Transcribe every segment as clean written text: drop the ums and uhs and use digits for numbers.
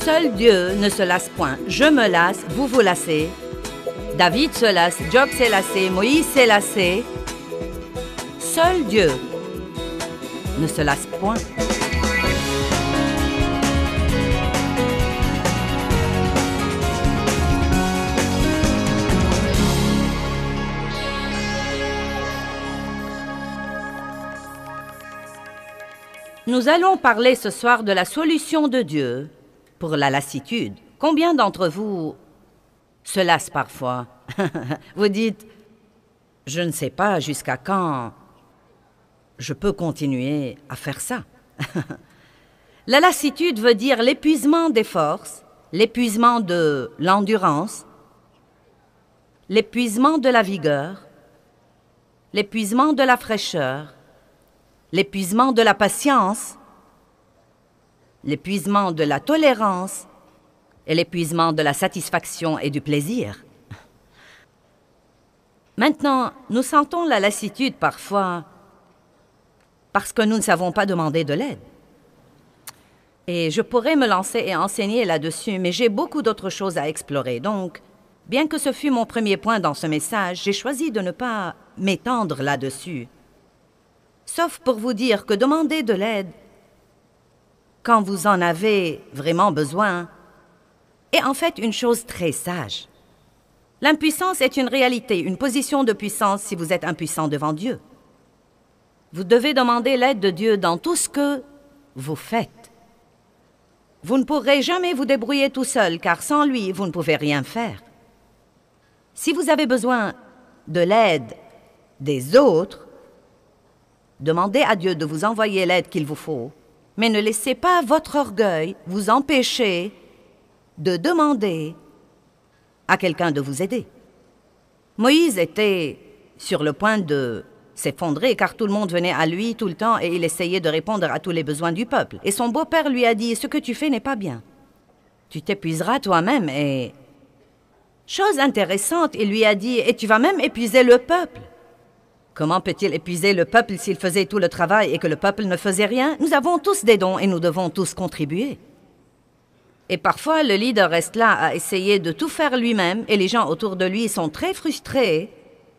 Seul Dieu ne se lasse point. Je me lasse, vous vous lassez. David se lasse, Job s'est lassé, Moïse s'est lassé. Seul Dieu ne se lasse point. Nous allons parler ce soir de la solution de Dieu pour la lassitude. Combien d'entre vous se lassent parfois? Vous dites, je ne sais pas jusqu'à quand je peux continuer à faire ça. La lassitude veut dire l'épuisement des forces, l'épuisement de l'endurance, l'épuisement de la vigueur, l'épuisement de la fraîcheur, l'épuisement de la patience, l'épuisement de la tolérance et l'épuisement de la satisfaction et du plaisir. Maintenant, nous sentons la lassitude parfois parce que nous ne savons pas demander de l'aide. Et je pourrais me lancer et enseigner là-dessus, mais j'ai beaucoup d'autres choses à explorer. Donc, bien que ce fût mon premier point dans ce message, j'ai choisi de ne pas m'étendre là-dessus. Sauf pour vous dire que demander de l'aide, quand vous en avez vraiment besoin, est en fait une chose très sage. L'impuissance est une réalité, une position de puissance si vous êtes impuissant devant Dieu. Vous devez demander l'aide de Dieu dans tout ce que vous faites. Vous ne pourrez jamais vous débrouiller tout seul, car sans lui, vous ne pouvez rien faire. Si vous avez besoin de l'aide des autres, demandez à Dieu de vous envoyer l'aide qu'il vous faut, mais ne laissez pas votre orgueil vous empêcher de demander à quelqu'un de vous aider. Moïse était sur le point de s'effondrer car tout le monde venait à lui tout le temps et il essayait de répondre à tous les besoins du peuple. Et son beau-père lui a dit « Ce que tu fais n'est pas bien. Tu t'épuiseras toi-même et... » Chose intéressante, il lui a dit « Et tu vas même épuiser le peuple. » Comment peut-il épuiser le peuple s'il faisait tout le travail et que le peuple ne faisait rien? Nous avons tous des dons et nous devons tous contribuer. Et parfois, le leader reste là à essayer de tout faire lui-même et les gens autour de lui sont très frustrés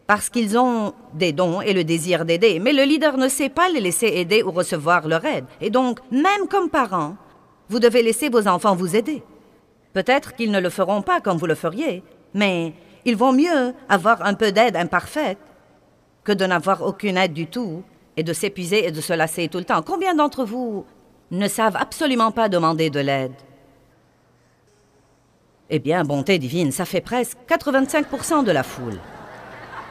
parce qu'ils ont des dons et le désir d'aider. Mais le leader ne sait pas les laisser aider ou recevoir leur aide. Et donc, même comme parents, vous devez laisser vos enfants vous aider. Peut-être qu'ils ne le feront pas comme vous le feriez, mais il vaut mieux avoir un peu d'aide imparfaite que de n'avoir aucune aide du tout et de s'épuiser et de se lasser tout le temps. Combien d'entre vous ne savent absolument pas demander de l'aide? Eh bien, bonté divine, ça fait presque 85% de la foule.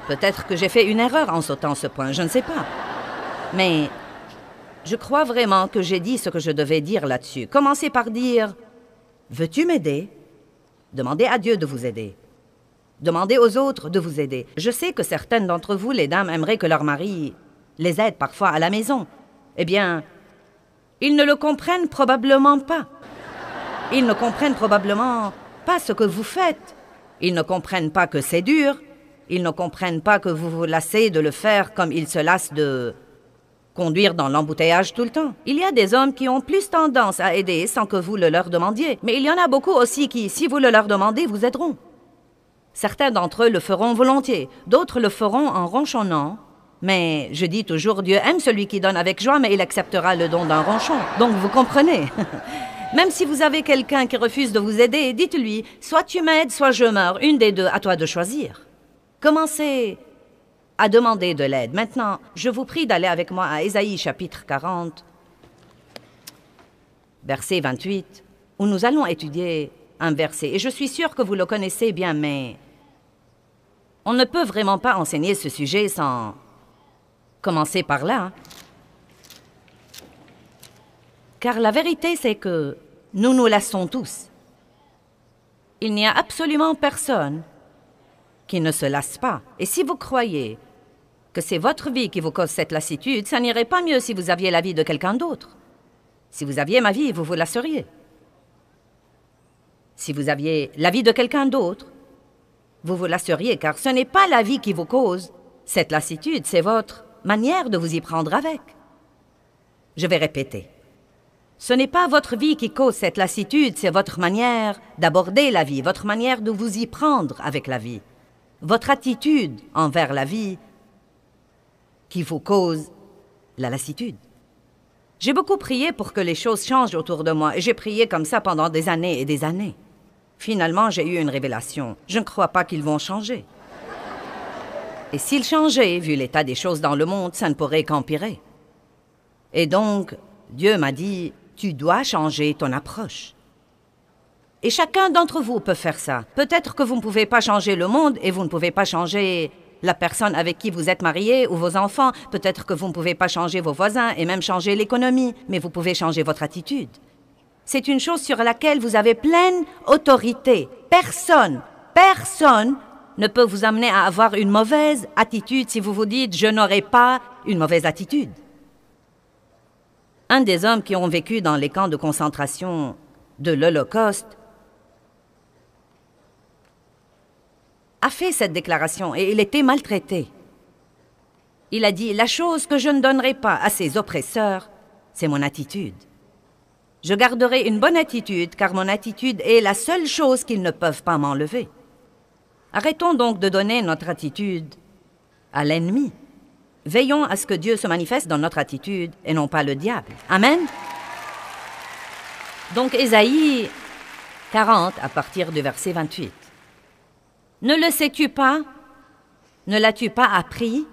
Peut-être que j'ai fait une erreur en sautant ce point, je ne sais pas. Mais je crois vraiment que j'ai dit ce que je devais dire là-dessus. Commencez par dire « Veux-tu m'aider ?» Demandez à Dieu de vous aider. Demandez aux autres de vous aider. Je sais que certaines d'entre vous, les dames, aimeraient que leur mari les aide parfois à la maison. Eh bien, ils ne le comprennent probablement pas. Ils ne comprennent probablement pas ce que vous faites. Ils ne comprennent pas que c'est dur. Ils ne comprennent pas que vous vous lassez de le faire comme ils se lassent de conduire dans l'embouteillage tout le temps. Il y a des hommes qui ont plus tendance à aider sans que vous le leur demandiez. Mais il y en a beaucoup aussi qui, si vous le leur demandez, vous aideront. Certains d'entre eux le feront volontiers. D'autres le feront en ronchonnant. Mais je dis toujours, Dieu aime celui qui donne avec joie, mais il acceptera le don d'un ronchon. Donc vous comprenez. Même si vous avez quelqu'un qui refuse de vous aider, dites-lui, soit tu m'aides, soit je meurs. Une des deux, à toi de choisir. Commencez à demander de l'aide. Maintenant, je vous prie d'aller avec moi à Ésaïe chapitre 40, verset 28, où nous allons étudier un verset. Et je suis sûre que vous le connaissez bien, mais on ne peut vraiment pas enseigner ce sujet sans commencer par là. Car la vérité, c'est que nous nous lassons tous. Il n'y a absolument personne qui ne se lasse pas. Et si vous croyez que c'est votre vie qui vous cause cette lassitude, ça n'irait pas mieux si vous aviez la vie de quelqu'un d'autre. Si vous aviez ma vie, vous vous lasseriez. Si vous aviez la vie de quelqu'un d'autre, vous vous lasseriez, car ce n'est pas la vie qui vous cause cette lassitude, c'est votre manière de vous y prendre avec. Je vais répéter. Ce n'est pas votre vie qui cause cette lassitude, c'est votre manière d'aborder la vie, votre manière de vous y prendre avec la vie, votre attitude envers la vie qui vous cause la lassitude. J'ai beaucoup prié pour que les choses changent autour de moi et j'ai prié comme ça pendant des années et des années. Finalement, j'ai eu une révélation. Je ne crois pas qu'ils vont changer. Et s'ils changeaient, vu l'état des choses dans le monde, ça ne pourrait qu'empirer. Et donc, Dieu m'a dit, tu dois changer ton approche. Et chacun d'entre vous peut faire ça. Peut-être que vous ne pouvez pas changer le monde et vous ne pouvez pas changer la personne avec qui vous êtes marié ou vos enfants. Peut-être que vous ne pouvez pas changer vos voisins et même changer l'économie, mais vous pouvez changer votre attitude. C'est une chose sur laquelle vous avez pleine autorité. Personne ne peut vous amener à avoir une mauvaise attitude si vous vous dites « je n'aurai pas une mauvaise attitude ». Un des hommes qui ont vécu dans les camps de concentration de l'Holocauste a fait cette déclaration et il était maltraité. Il a dit « La chose que je ne donnerai pas à ces oppresseurs, c'est mon attitude. Je garderai une bonne attitude car mon attitude est la seule chose qu'ils ne peuvent pas m'enlever. » Arrêtons donc de donner notre attitude à l'ennemi. Veillons à ce que Dieu se manifeste dans notre attitude et non pas le diable. Amen. Donc Ésaïe 40 à partir du verset 28. Ne le sais-tu pas? Ne l'as-tu pas appris?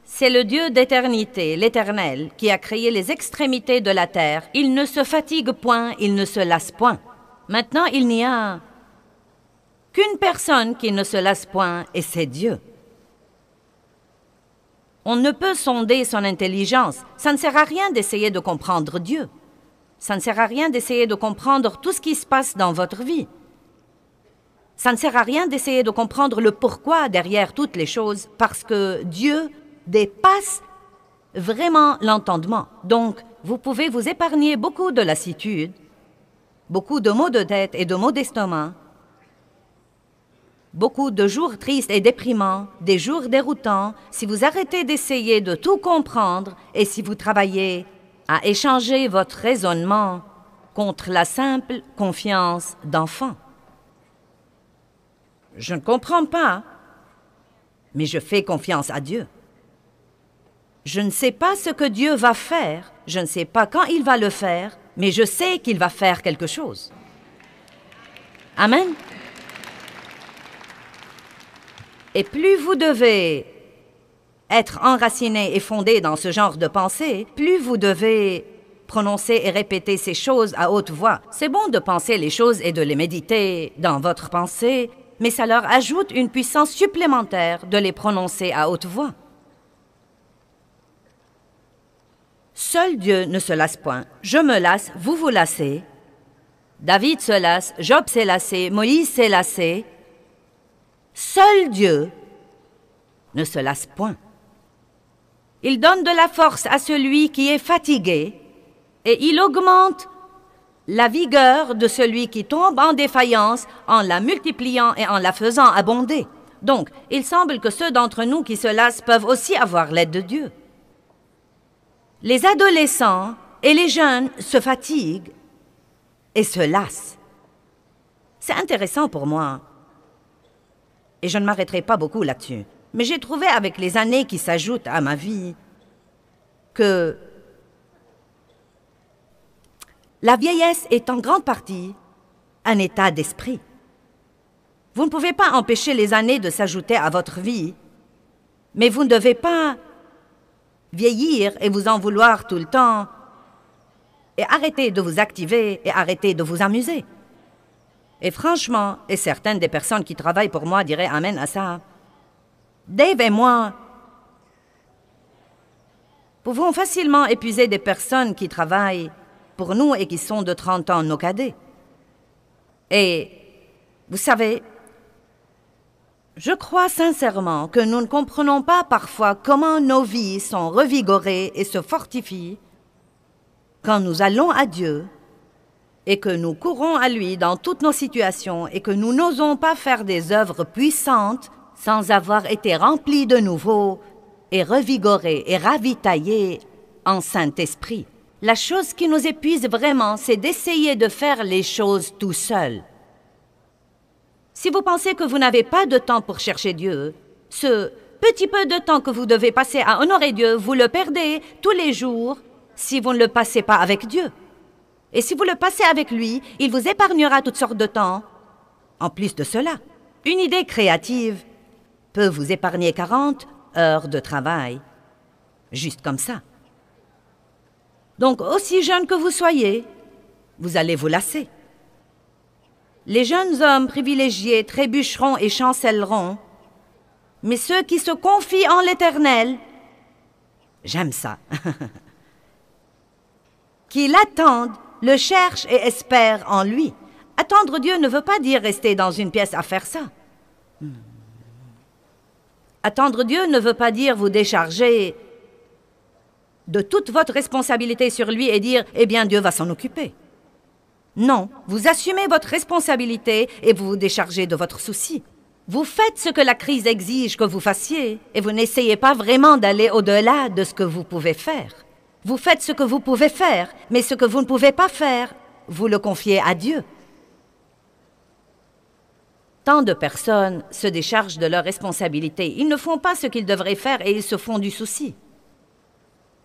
C'est le Dieu d'éternité, l'Éternel, qui a créé les extrémités de la terre. Il ne se fatigue point, il ne se lasse point. Maintenant, il n'y a qu'une personne qui ne se lasse point, et c'est Dieu. On ne peut sonder son intelligence. Ça ne sert à rien d'essayer de comprendre Dieu. Ça ne sert à rien d'essayer de comprendre tout ce qui se passe dans votre vie. Ça ne sert à rien d'essayer de comprendre le pourquoi derrière toutes les choses, parce que Dieu dépasse vraiment l'entendement. Donc, vous pouvez vous épargner beaucoup de lassitude, beaucoup de maux de tête et de maux d'estomac, beaucoup de jours tristes et déprimants, des jours déroutants, si vous arrêtez d'essayer de tout comprendre et si vous travaillez à échanger votre raisonnement contre la simple confiance d'enfant. Je ne comprends pas, mais je fais confiance à Dieu. Je ne sais pas ce que Dieu va faire, je ne sais pas quand il va le faire, mais je sais qu'il va faire quelque chose. Amen. Et plus vous devez être enraciné et fondé dans ce genre de pensée, plus vous devez prononcer et répéter ces choses à haute voix. C'est bon de penser les choses et de les méditer dans votre pensée, mais ça leur ajoute une puissance supplémentaire de les prononcer à haute voix. Seul Dieu ne se lasse point. Je me lasse, vous vous lassez. David se lasse, Job s'est lassé, Moïse s'est lassé. Seul Dieu ne se lasse point. Il donne de la force à celui qui est fatigué et il augmente la vigueur de celui qui tombe en défaillance en la multipliant et en la faisant abonder. Donc, il semble que ceux d'entre nous qui se lassent peuvent aussi avoir l'aide de Dieu. Les adolescents et les jeunes se fatiguent et se lassent. C'est intéressant pour moi. Et je ne m'arrêterai pas beaucoup là-dessus. Mais j'ai trouvé avec les années qui s'ajoutent à ma vie que la vieillesse est en grande partie un état d'esprit. Vous ne pouvez pas empêcher les années de s'ajouter à votre vie, mais vous ne devez pas vieillir et vous en vouloir tout le temps et arrêter de vous activer et arrêter de vous amuser. Et franchement, et certaines des personnes qui travaillent pour moi diraient amen à ça, Dave et moi pouvons facilement épuiser des personnes qui travaillent pour nous et qui sont de 30 ans nos cadets. Et vous savez, je crois sincèrement que nous ne comprenons pas parfois comment nos vies sont revigorées et se fortifient quand nous allons à Dieu et que nous courons à lui dans toutes nos situations et que nous n'osons pas faire des œuvres puissantes sans avoir été remplis de nouveau et revigorés et ravitaillés en Saint-Esprit. La chose qui nous épuise vraiment, c'est d'essayer de faire les choses tout seul. Si vous pensez que vous n'avez pas de temps pour chercher Dieu, ce petit peu de temps que vous devez passer à honorer Dieu, vous le perdez tous les jours si vous ne le passez pas avec Dieu. Et si vous le passez avec lui, il vous épargnera toutes sortes de temps. En plus de cela, une idée créative peut vous épargner 40 heures de travail, juste comme ça. Donc, aussi jeune que vous soyez, vous allez vous lasser. Les jeunes hommes privilégiés trébucheront et chancelleront, mais ceux qui se confient en l'Éternel, j'aime ça, qui l'attendent, le cherchent et espèrent en lui. Attendre Dieu ne veut pas dire rester dans une pièce à faire ça. Attendre Dieu ne veut pas dire vous décharger de toute votre responsabilité sur lui et dire « Eh bien, Dieu va s'en occuper ». Non, vous assumez votre responsabilité et vous vous déchargez de votre souci. Vous faites ce que la crise exige que vous fassiez et vous n'essayez pas vraiment d'aller au-delà de ce que vous pouvez faire. Vous faites ce que vous pouvez faire, mais ce que vous ne pouvez pas faire, vous le confiez à Dieu. Tant de personnes se déchargent de leurs responsabilités. Ils ne font pas ce qu'ils devraient faire et ils se font du souci.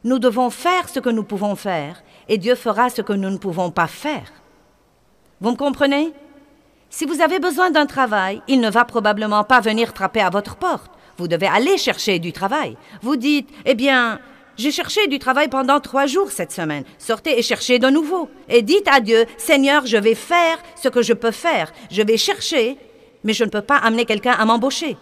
Nous devons faire ce que nous pouvons faire et Dieu fera ce que nous ne pouvons pas faire. Vous me comprenez? Si vous avez besoin d'un travail, il ne va probablement pas venir frapper à votre porte. Vous devez aller chercher du travail. Vous dites, eh bien, j'ai cherché du travail pendant 3 jours cette semaine. Sortez et cherchez de nouveau. Et dites à Dieu, Seigneur, je vais faire ce que je peux faire. Je vais chercher, mais je ne peux pas amener quelqu'un à m'embaucher.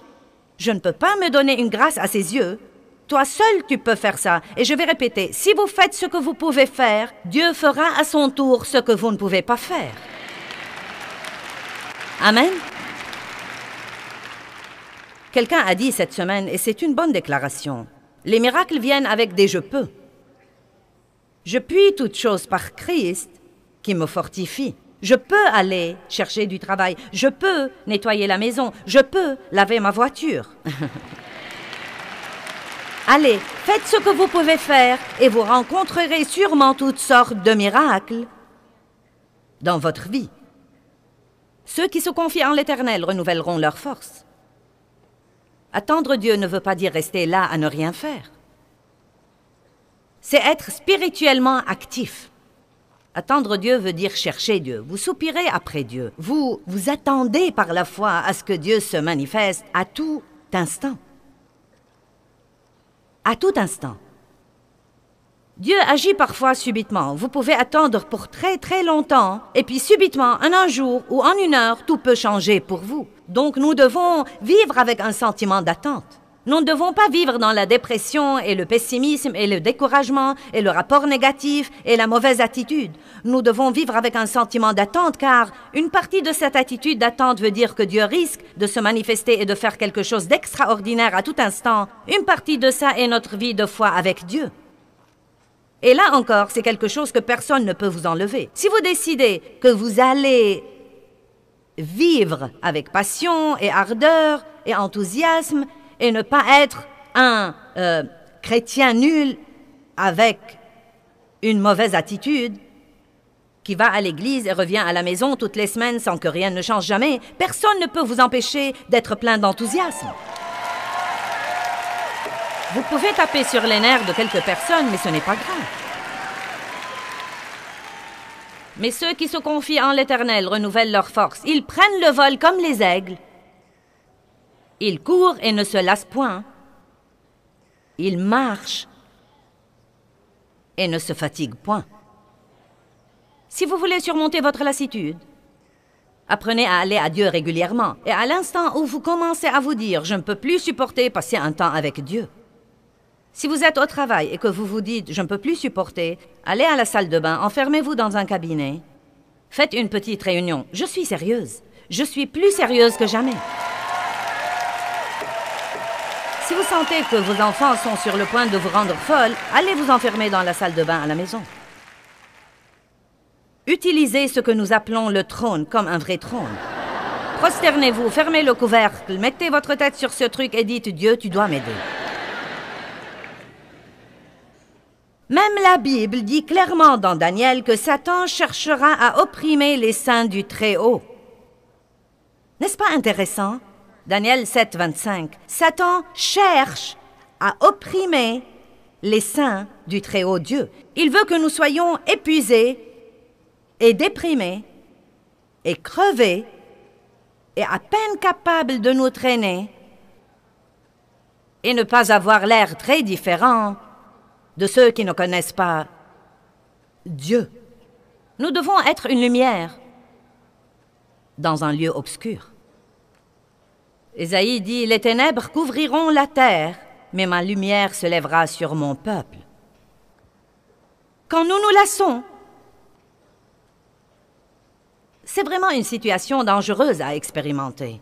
Je ne peux pas me donner une grâce à ses yeux. Toi seul, tu peux faire ça. Et je vais répéter, si vous faites ce que vous pouvez faire, Dieu fera à son tour ce que vous ne pouvez pas faire. Amen. Quelqu'un a dit cette semaine, et c'est une bonne déclaration, les miracles viennent avec des « je peux ». Je puis toute chose par Christ qui me fortifie. Je peux aller chercher du travail. Je peux nettoyer la maison. Je peux laver ma voiture. Allez, faites ce que vous pouvez faire et vous rencontrerez sûrement toutes sortes de miracles dans votre vie. Ceux qui se confient en l'Éternel renouvelleront leur force. Attendre Dieu ne veut pas dire rester là à ne rien faire. C'est être spirituellement actif. Attendre Dieu veut dire chercher Dieu. Vous soupirez après Dieu. Vous attendez par la foi à ce que Dieu se manifeste à tout instant. À tout instant. Dieu agit parfois subitement. Vous pouvez attendre pour très très longtemps et puis subitement, en un jour ou en une heure, tout peut changer pour vous. Donc nous devons vivre avec un sentiment d'attente. Nous ne devons pas vivre dans la dépression et le pessimisme et le découragement et le rapport négatif et la mauvaise attitude. Nous devons vivre avec un sentiment d'attente car une partie de cette attitude d'attente veut dire que Dieu risque de se manifester et de faire quelque chose d'extraordinaire à tout instant. Une partie de ça est notre vie de foi avec Dieu. Et là encore, c'est quelque chose que personne ne peut vous enlever. Si vous décidez que vous allez vivre avec passion et ardeur et enthousiasme et ne pas être un chrétien nul avec une mauvaise attitude qui va à l'église et revient à la maison toutes les semaines sans que rien ne change jamais, personne ne peut vous empêcher d'être plein d'enthousiasme. Vous pouvez taper sur les nerfs de quelques personnes, mais ce n'est pas grave. Mais ceux qui se confient en l'Éternel renouvellent leur force. Ils prennent le vol comme les aigles. Ils courent et ne se lassent point. Ils marchent et ne se fatiguent point. Si vous voulez surmonter votre lassitude, apprenez à aller à Dieu régulièrement. Et à l'instant où vous commencez à vous dire « Je ne peux plus supporter passer un temps avec Dieu », si vous êtes au travail et que vous vous dites « Je ne peux plus supporter », allez à la salle de bain, enfermez-vous dans un cabinet, faites une petite réunion. Je suis sérieuse. Je suis plus sérieuse que jamais. Si vous sentez que vos enfants sont sur le point de vous rendre folle, allez vous enfermer dans la salle de bain à la maison. Utilisez ce que nous appelons le trône comme un vrai trône. Prosternez-vous, fermez le couvercle, mettez votre tête sur ce truc et dites « Dieu, tu dois m'aider ». Même la Bible dit clairement dans Daniel que Satan cherchera à opprimer les saints du Très-Haut. N'est-ce pas intéressant? Daniel 7, 25. Satan cherche à opprimer les saints du Très-Haut Dieu. Il veut que nous soyons épuisés et déprimés et crevés et à peine capables de nous traîner et ne pas avoir l'air très différent de ceux qui ne connaissent pas Dieu. Nous devons être une lumière dans un lieu obscur. Ésaïe dit, « Les ténèbres couvriront la terre, mais ma lumière se lèvera sur mon peuple. » Quand nous nous lassons, c'est vraiment une situation dangereuse à expérimenter.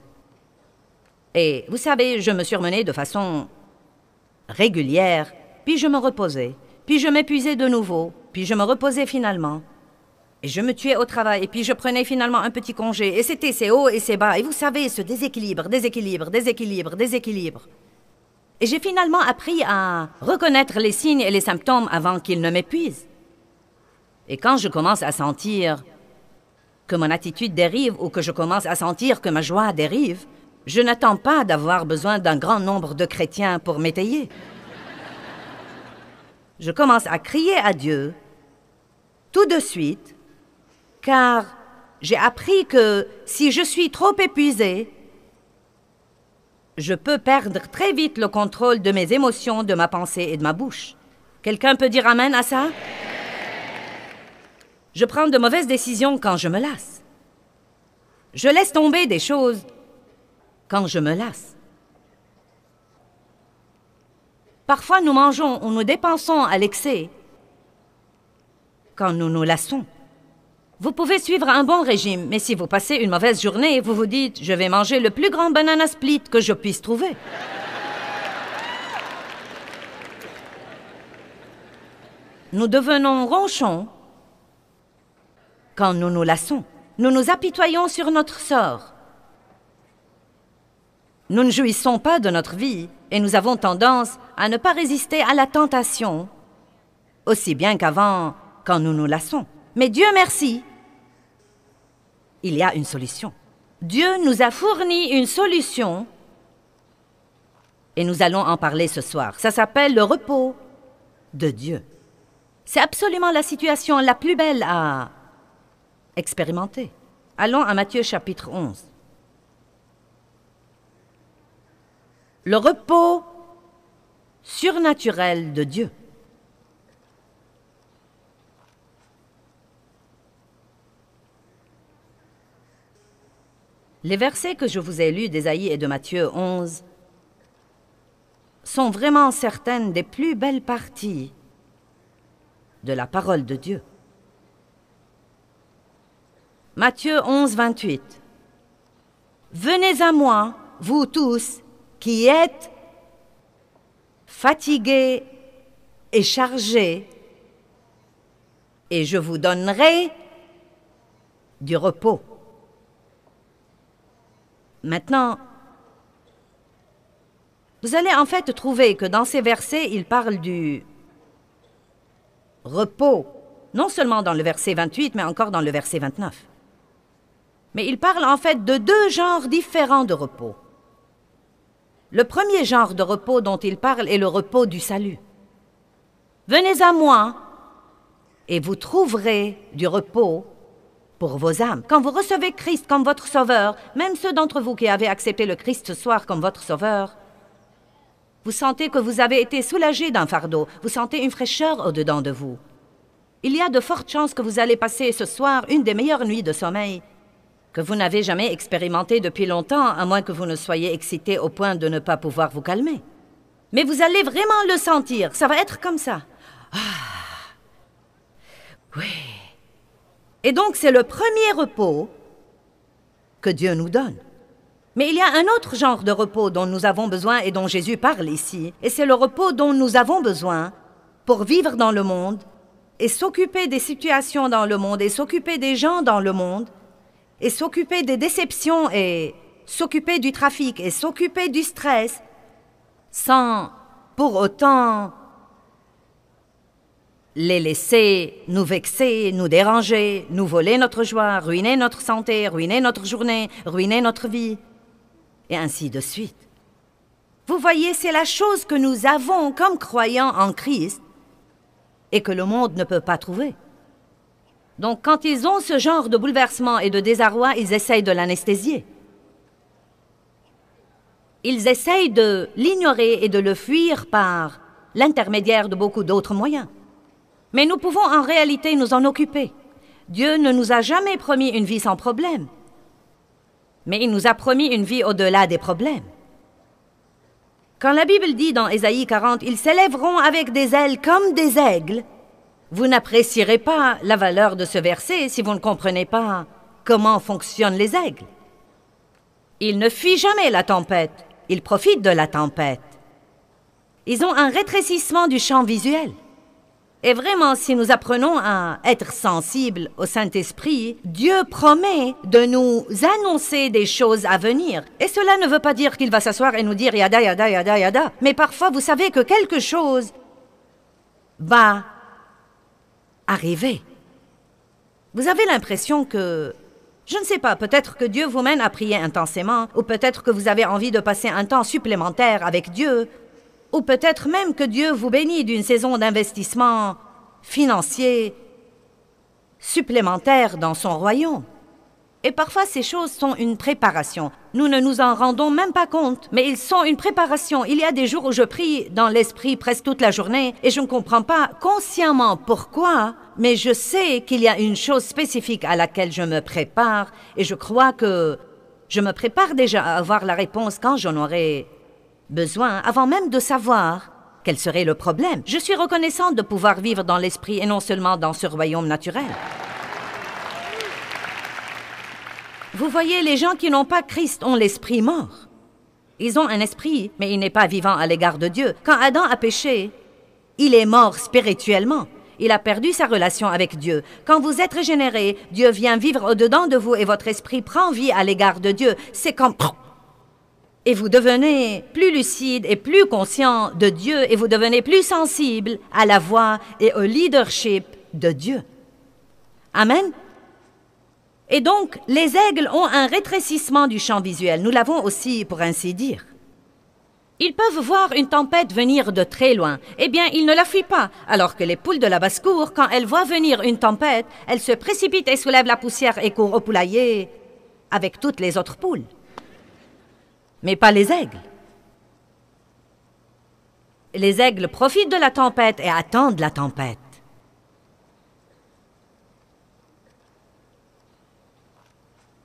Et vous savez, je me surmenais de façon régulière, puis je me reposais, puis je m'épuisais de nouveau, puis je me reposais finalement. Et je me tuais au travail, et puis je prenais finalement un petit congé, et c'était ces hauts et ces bas, et vous savez, ce déséquilibre. Et j'ai finalement appris à reconnaître les signes et les symptômes avant qu'ils ne m'épuisent. Et quand je commence à sentir que mon attitude dérive ou que je commence à sentir que ma joie dérive, je n'attends pas d'avoir besoin d'un grand nombre de chrétiens pour m'étayer. Je commence à crier à Dieu tout de suite, car j'ai appris que si je suis trop épuisée, je peux perdre très vite le contrôle de mes émotions, de ma pensée et de ma bouche. Quelqu'un peut dire amen à ça? Je prends de mauvaises décisions quand je me lasse. Je laisse tomber des choses quand je me lasse. Parfois, nous mangeons ou nous dépensons à l'excès quand nous nous lassons. Vous pouvez suivre un bon régime, mais si vous passez une mauvaise journée, vous vous dites « Je vais manger le plus grand banana split que je puisse trouver. » Nous devenons ronchons quand nous nous lassons. Nous nous apitoyons sur notre sort. Nous ne jouissons pas de notre vie et nous avons tendance à ne pas résister à la tentation, aussi bien qu'avant quand nous nous lassons. Mais Dieu merci, il y a une solution. Dieu nous a fourni une solution et nous allons en parler ce soir. Ça s'appelle le repos de Dieu. C'est absolument la situation la plus belle à expérimenter. Allons à Matthieu chapitre 11. Le repos surnaturel de Dieu. Les versets que je vous ai lus d'Ésaïe et de Matthieu 11 sont vraiment certaines des plus belles parties de la parole de Dieu. Matthieu 11, 28. « Venez à moi, vous tous, qui êtes fatigués et chargés, et je vous donnerai du repos. » Maintenant, vous allez en fait trouver que dans ces versets, il parle du repos, non seulement dans le verset 28, mais encore dans le verset 29. Mais il parle en fait de deux genres différents de repos. Le premier genre de repos dont il parle est le repos du salut. Venez à moi et vous trouverez du repos pour vos âmes. Quand vous recevez Christ comme votre sauveur, même ceux d'entre vous qui avez accepté le Christ ce soir comme votre sauveur, vous sentez que vous avez été soulagé d'un fardeau, vous sentez une fraîcheur au-dedans de vous. Il y a de fortes chances que vous allez passer ce soir une des meilleures nuits de sommeil que vous n'avez jamais expérimenté depuis longtemps, à moins que vous ne soyez excité au point de ne pas pouvoir vous calmer. Mais vous allez vraiment le sentir, ça va être comme ça. Ah, oui. Et donc, c'est le premier repos que Dieu nous donne. Mais il y a un autre genre de repos dont nous avons besoin et dont Jésus parle ici, et c'est le repos dont nous avons besoin pour vivre dans le monde et s'occuper des situations dans le monde et s'occuper des gens dans le monde et s'occuper des déceptions et s'occuper du trafic et s'occuper du stress sans pour autant les laisser nous vexer, nous déranger, nous voler notre joie, ruiner notre santé, ruiner notre journée, ruiner notre vie, et ainsi de suite. Vous voyez, c'est la chose que nous avons comme croyants en Christ et que le monde ne peut pas trouver. Donc, quand ils ont ce genre de bouleversement et de désarroi, ils essayent de l'anesthésier. Ils essayent de l'ignorer et de le fuir par l'intermédiaire de beaucoup d'autres moyens. Mais nous pouvons en réalité nous en occuper. Dieu ne nous a jamais promis une vie sans problème. Mais il nous a promis une vie au-delà des problèmes. Quand la Bible dit dans Ésaïe 40, « Ils s'élèveront avec des ailes comme des aigles », vous n'apprécierez pas la valeur de ce verset si vous ne comprenez pas comment fonctionnent les aigles. Ils ne fuient jamais la tempête, ils profitent de la tempête. Ils ont un rétrécissement du champ visuel. Et vraiment, si nous apprenons à être sensibles au Saint-Esprit, Dieu promet de nous annoncer des choses à venir. Et cela ne veut pas dire qu'il va s'asseoir et nous dire « yada, yada, yada, yada ». Mais parfois, vous savez que quelque chose va arriver. Vous avez l'impression que, je ne sais pas, peut-être que Dieu vous mène à prier intensément, ou peut-être que vous avez envie de passer un temps supplémentaire avec Dieu, ou peut-être même que Dieu vous bénit d'une saison d'investissement financier supplémentaire dans son royaume. Et parfois, ces choses sont une préparation. Nous ne nous en rendons même pas compte, mais ils sont une préparation. Il y a des jours où je prie dans l'esprit presque toute la journée et je ne comprends pas consciemment pourquoi, mais je sais qu'il y a une chose spécifique à laquelle je me prépare et je crois que je me prépare déjà à avoir la réponse quand j'en aurai besoin, avant même de savoir quel serait le problème. Je suis reconnaissante de pouvoir vivre dans l'esprit et non seulement dans ce royaume naturel. Vous voyez, les gens qui n'ont pas Christ ont l'esprit mort. Ils ont un esprit, mais il n'est pas vivant à l'égard de Dieu. Quand Adam a péché, il est mort spirituellement. Il a perdu sa relation avec Dieu. Quand vous êtes régénéré, Dieu vient vivre au-dedans de vous et votre esprit prend vie à l'égard de Dieu. C'est comme... Et vous devenez plus lucide et plus conscient de Dieu et vous devenez plus sensible à la voix et au leadership de Dieu. Amen. Et donc, les aigles ont un rétrécissement du champ visuel. Nous l'avons aussi, pour ainsi dire. Ils peuvent voir une tempête venir de très loin. Eh bien, ils ne la fuient pas. Alors que les poules de la basse-cour, quand elles voient venir une tempête, elles se précipitent et soulèvent la poussière et courent au poulailler avec toutes les autres poules. Mais pas les aigles. Les aigles profitent de la tempête et attendent la tempête.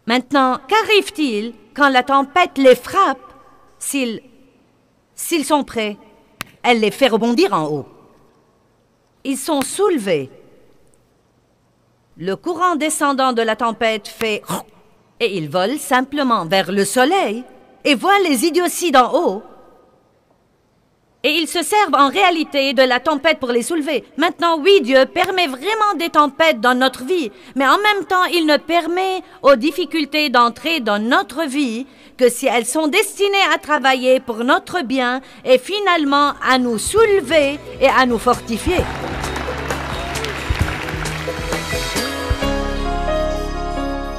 Maintenant, qu'arrive-t-il quand la tempête les frappe s'ils sont prêts? Elle les fait rebondir en haut. Ils sont soulevés. Le courant descendant de la tempête fait... et ils volent simplement vers le soleil et voient les idioties d'en haut. Et ils se servent en réalité de la tempête pour les soulever. Maintenant, oui, Dieu permet vraiment des tempêtes dans notre vie, mais en même temps, il ne permet aux difficultés d'entrer dans notre vie que si elles sont destinées à travailler pour notre bien et finalement à nous soulever et à nous fortifier.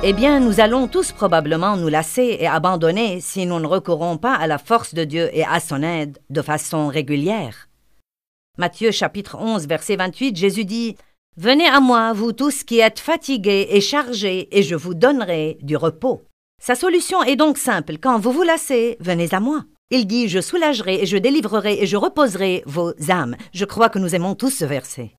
Eh bien, nous allons tous probablement nous lasser et abandonner si nous ne recourons pas à la force de Dieu et à son aide de façon régulière. Matthieu chapitre 11, verset 28, Jésus dit « Venez à moi, vous tous qui êtes fatigués et chargés, et je vous donnerai du repos. » Sa solution est donc simple. Quand vous vous lassez, venez à moi. Il dit « Je soulagerai et je délivrerai et je reposerai vos âmes. » Je crois que nous aimons tous ce verset.